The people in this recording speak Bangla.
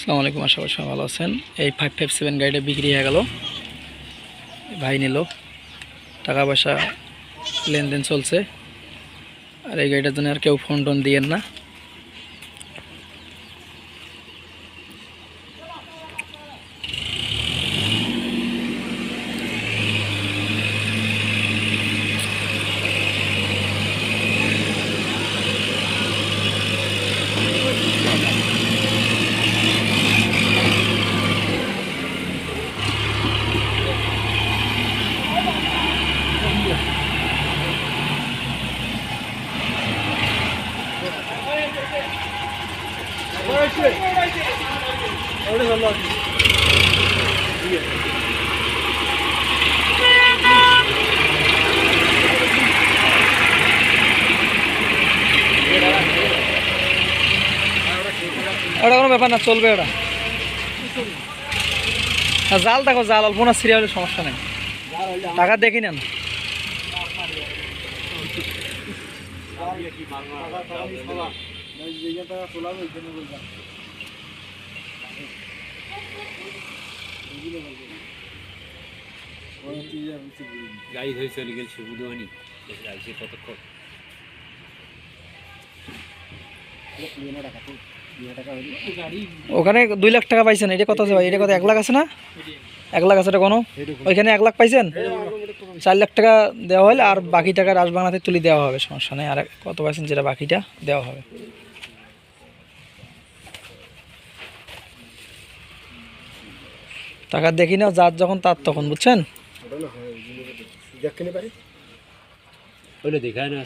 আসসালামু আলাইকুম, আশা করি সবাই ভালো আছেন। এই 557 গাড়িটা বিক্রি হয়ে গেল, ভাই নিল, টাকা পয়সা লেনদেন চলছে। আর এই গাড়িটার জন্য আর কেউ ফোন টোন দিয়েন না। ওটা কোনো ব্যাপার না, চলবে ওটা। জাল দেখো, জাল অল্প না সিরিয়ালের সমস্যা নেই, টাকা দেখি নেন। গাড়ি ধরে চলে গেছে বুধবানি কতক্ষণ ওখানে 2 লাখ টাকা পাইছেন, এটা কত আছে ভাই? এটা কত 1 লাখ আছে না? 1 লাখ আছে এটা কোনো? ওইখানে 1 লাখ পাইছেন, 4 লাখ টাকা দেওয়া হলে আর বাকি টাকা রাজবাংলাতে তুলে দেওয়া হবে, সমস্যা নেই। আর কত পাইছেন যেটা বাকিটা দেওয়া হবে। টাকা দেখি না, যার যখন তার তখন, বুঝছেন? দেখায় না।